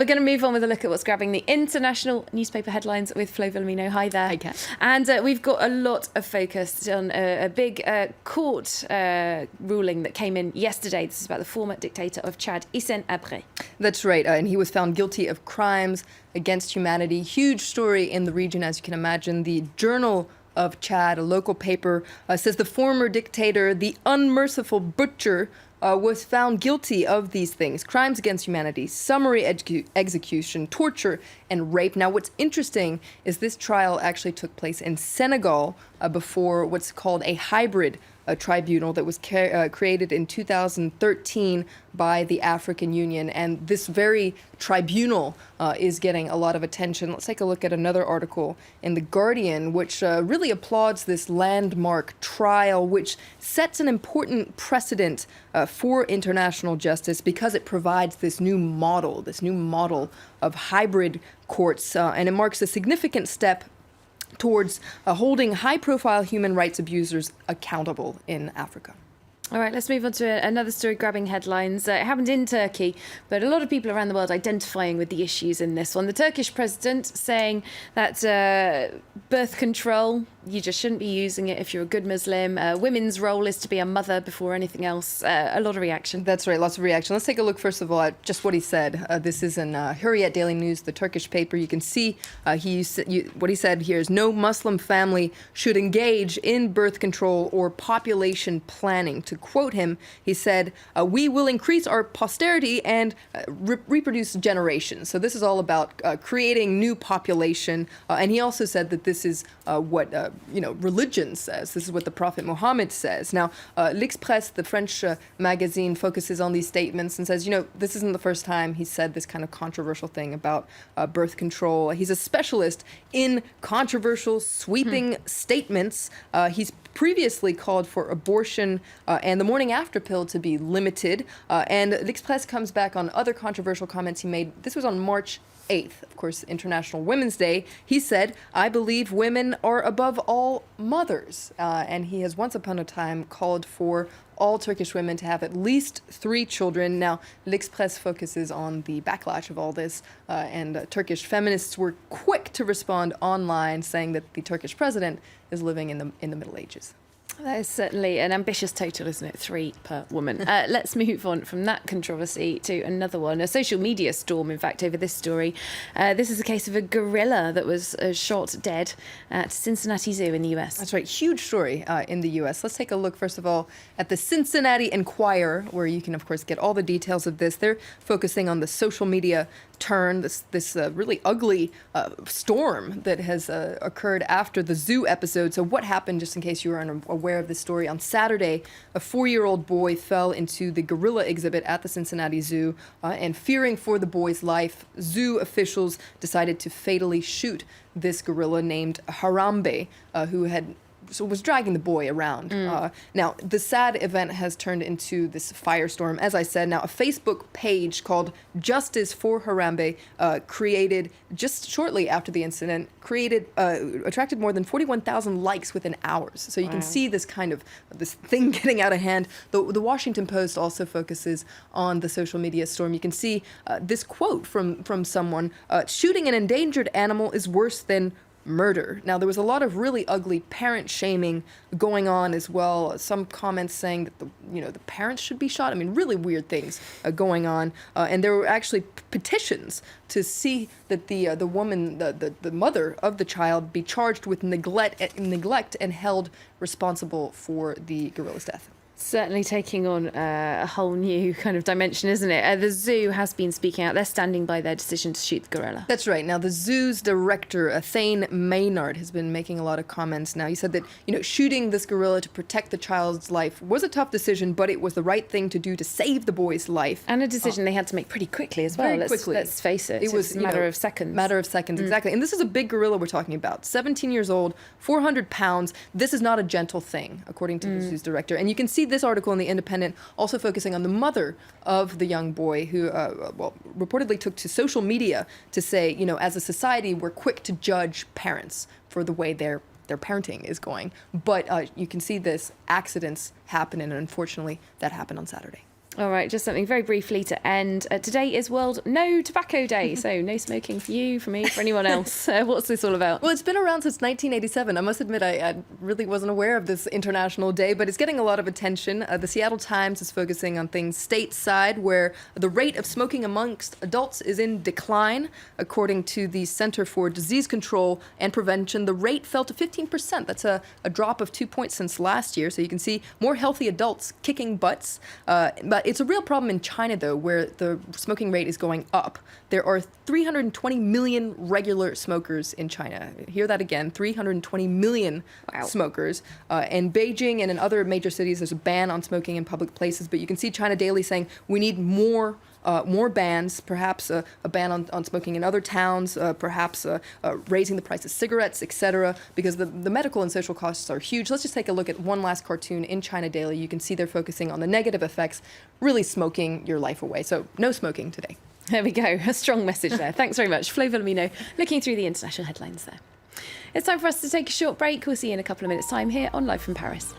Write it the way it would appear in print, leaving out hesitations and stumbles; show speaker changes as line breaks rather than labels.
We're going to move on with a look at what's grabbing the international newspaper headlines with Flo Villamino. Hi there.
Hi, Kat.
And we've got a lot of focus on a big court ruling that came in yesterday. This is about the former dictator of Chad, Hissène Habré.
That's right. And he was found guilty of crimes against humanity. Huge story in the region, as you can imagine. The Journal of Chad, a local paper, says the former dictator, the unmerciful butcher, was found guilty of these things: crimes against humanity, summary execution, torture, and rape. Now, what's interesting is this trial actually took place in Senegal before what's called a hybrid tribunal that was created in 2013 by the African Union. And this very tribunal is getting a lot of attention. Let's take a look at another article in The Guardian, which really applauds this landmark trial, which sets an important precedent for international justice because it provides this new model of hybrid courts, and it marks a significant step towards holding high-profile human rights abusers accountable in Africa.
All right, let's move on to another story grabbing headlines. It happened in Turkey, but a lot of people around the world identifying with the issues in this one. The Turkish president saying that birth control, you just shouldn't be using it if you're a good Muslim. Women's role is to be a mother before anything else. A lot of reaction.
That's right, lots of reaction. Let's take a look, first of all, at just what he said. This is in Hurriyet Daily News, the Turkish paper. You can see what he said here is no Muslim family should engage in birth control or population planning. To quote him, he said, we will increase our posterity and reproduce generations. So this is all about creating new population. And he also said that this is what religion says. This is what the Prophet Muhammad says. Now, L'Express, the French magazine, focuses on these statements and says, this isn't the first time he said this kind of controversial thing about birth control. He's a specialist in controversial, sweeping statements. He's previously called for abortion and the morning after pill to be limited. And L'Express comes back on other controversial comments he made. This was on March 8th, of course, International Women's Day. He said, I believe women are above all mothers. And he has once upon a time called for all Turkish women to have at least 3 children. Now, L'Express focuses on the backlash of all this, and Turkish feminists were quick to respond online, saying that the Turkish president is living in the Middle Ages.
That is certainly an ambitious total, isn't it? 3 per woman. Let's move on from that controversy to another one. A social media storm, in fact, over this story. This is a case of a gorilla that was shot dead at Cincinnati Zoo in the US.
That's right. Huge story in the US. Let's take a look, first of all, at the Cincinnati Enquirer, where you can, of course, get all the details of this. They're focusing on the social media turn, this really ugly storm that has occurred after the zoo episode. So what happened, just in case you were unaware of this story, on Saturday, a 4-year-old boy fell into the gorilla exhibit at the Cincinnati Zoo, and fearing for the boy's life, zoo officials decided to fatally shoot this gorilla named Harambe, who was dragging the boy around. Now, the sad event has turned into this firestorm. As I said, now a Facebook page called Justice for Harambe, created just shortly after the incident, attracted more than 41,000 likes within hours. So you can see this this thing getting out of hand. The Washington Post also focuses on the social media storm. You can see this quote from someone: shooting an endangered animal is worse than murder. Now, there was a lot of really ugly parent shaming going on as well. Some comments saying that the parents should be shot. I mean, really weird things going on. And there were actually petitions to see that the woman, the mother of the child, be charged with neglect and held responsible for the gorilla's death.
Certainly taking on a whole new kind of dimension, isn't it? The zoo has been speaking out. They're standing by their decision to shoot the gorilla.
That's right. Now, the zoo's director, Thane Maynard, has been making a lot of comments now. He said that, shooting this gorilla to protect the child's life was a tough decision, but it was the right thing to do to save the boy's life.
And a decision they had to make pretty quickly as well.
Very quickly.
Let's face it. It was a matter of seconds.
Matter of seconds, exactly. And this is a big gorilla we're talking about. 17 years old, 400 pounds. This is not a gentle thing, according to the zoo's director. And you can see this article in The Independent also focusing on the mother of the young boy who, reportedly took to social media to say, as a society, we're quick to judge parents for the way their parenting is going. But you can see this accidents happen, and unfortunately, that happened on Saturday.
All right, just something very briefly to end. Today is World No Tobacco Day, so no smoking for you, for me, for anyone else. What's this all about?
Well, it's been around since 1987. I must admit, I really wasn't aware of this international day, but it's getting a lot of attention. The Seattle Times is focusing on things stateside, where the rate of smoking amongst adults is in decline. According to the Center for Disease Control and Prevention, the rate fell to 15%. That's a drop of 2 points since last year. So you can see more healthy adults kicking butts. But it's a real problem in China, though, where the smoking rate is going up. There are 320 million regular smokers in China. Hear that again, 320 million smokers. In Beijing and in other major cities, there's a ban on smoking in public places. But you can see China Daily saying we need more bans, perhaps a ban on smoking in other towns, perhaps raising the price of cigarettes, etc., because the medical and social costs are huge. Let's just take a look at one last cartoon in China Daily. You can see they're focusing on the negative effects, really smoking your life away. So no smoking today.
There we go. A strong message there. Thanks very much. Flo Villamino looking through the international headlines there. It's time for us to take a short break. We'll see you in a couple of minutes' time here on Live from Paris.